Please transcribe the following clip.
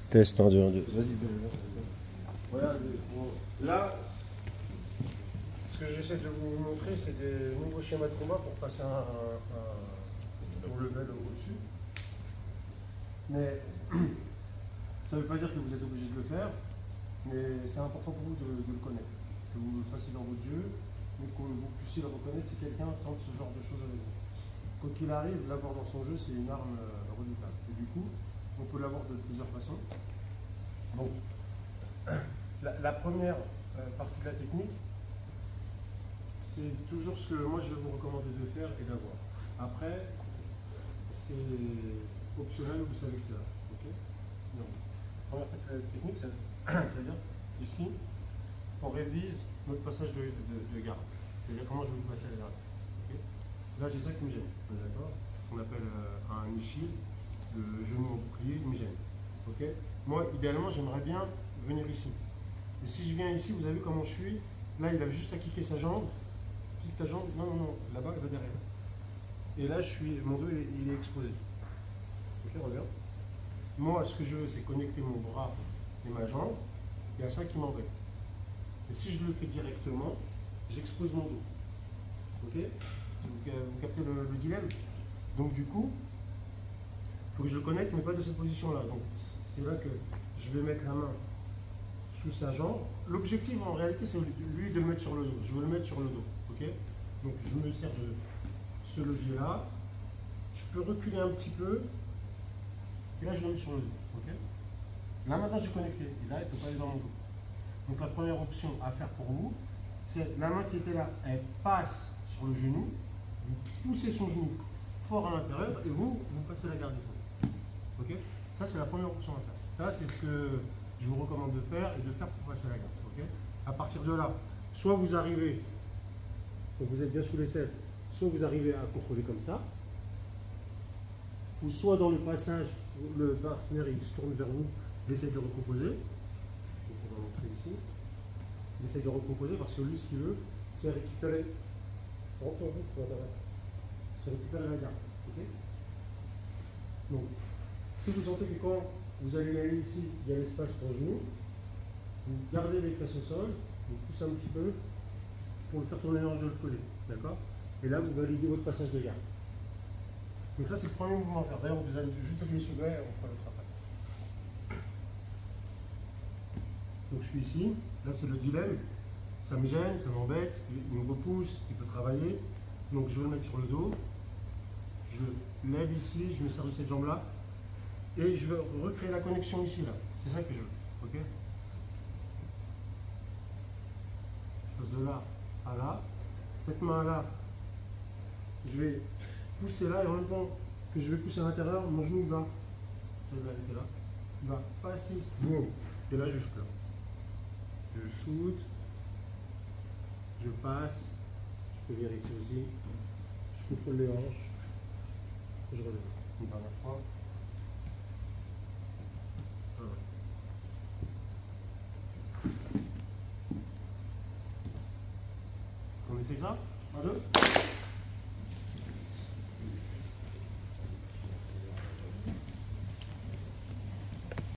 Test 1, 2, 1, 2. Vas-y, voilà, bon, là, ce que j'essaie de vous montrer, c'est des nouveaux schémas de combat pour passer au level au-dessus. Mais ça ne veut pas dire que vous êtes obligé de le faire, mais c'est important pour vous de le connaître, que vous le fassiez dans votre jeu, mais que vous puissiez le reconnaître si quelqu'un tente ce genre de choses avec vous. Quoi qu'il arrive, l'avoir dans son jeu, c'est une arme redoutable. Et du coup, on peut l'avoir de plusieurs façons. Donc, la première partie de la technique, c'est toujours ce que moi je vais vous recommander de faire et d'avoir. Après, c'est optionnel, vous savez que c'est là. Okay, donc, première partie de la technique, c'est-à-dire ici, on révise notre passage de garde. C'est-à-dire comment je vais vous passer la garde. Okay, là, j'ai ça qui me gêne. D'accord, ce qu'on appelle un nichi, le genou en bouclier, il me gêne. Okay, moi, idéalement, j'aimerais bien venir ici. Et si je viens ici, vous avez vu comment je suis. Là, il a juste à kicker sa jambe. Kick ta jambe. Non, non, non. Là-bas, il va derrière. Et là, mon dos, il est exposé. Ok, regarde. Moi, ce que je veux, c'est connecter mon bras et ma jambe. Il y a ça qui m'embête. Et si je le fais directement, j'expose mon dos. Ok, vous captez le dilemme. Donc, du coup, il faut que je le connecte, mais pas de cette position-là. Donc, c'est là que je vais mettre la main sous sa jambe. L'objectif, en réalité, c'est lui de le mettre sur le dos. Je veux le mettre sur le dos. Ok, donc, je me sers de ce levier-là. Je peux reculer un petit peu. Et là, je le mets sur le dos. Ok, là, maintenant, j'ai connecté. Et là, il ne peut pas aller dans mon dos. Donc, la première option à faire pour vous, c'est la main qui était là, elle passe sur le genou. Vous poussez son genou fort à l'intérieur et vous passez la garde ici. Ok, ça, c'est la première option à faire. Ça, c'est ce que je vous recommande de faire et de faire pour passer la garde. Okay, à partir de là, soit vous arrivez, donc vous êtes bien sous l'aisselle, soit vous arrivez à contrôler comme ça, ou soit dans le passage, le partenaire il se tourne vers vous, il essaie de recomposer. Donc on va montrer ici. Il essaie de recomposer parce que lui, ce qu'il veut, c'est récupérer. C'est récupérer la garde. Okay, donc, si vous sentez que quand vous allez aller ici, il y a l'espace pour le genou, vous gardez les fesses au sol, vous poussez un petit peu pour le faire tourner l'ange de l'autre côté. D'accord? Et là, vous validez votre passage de garde. Donc ça, c'est le premier mouvement à faire. D'ailleurs, vous allez juste appuyer sur le et on fera l'autre après. Donc je suis ici. Là, c'est le dilemme. Ça me gêne, ça m'embête. Il me repousse, il peut travailler. Donc je vais le mettre sur le dos. Je lève ici, je me sers de cette jambe-là. Et je veux recréer la connexion ici, là. C'est ça que je veux. Ok? Je passe de là à là. Cette main-là, je vais pousser là et en même temps que je vais pousser à l'intérieur, mon genou va, ça va arrêter là, il va passer, boum, et là je shoot là. Je shoot, je passe, je peux vérifier aussi, je contrôle les hanches, je relève. Une dernière fois. Voilà. On essaye ça? 1, 2.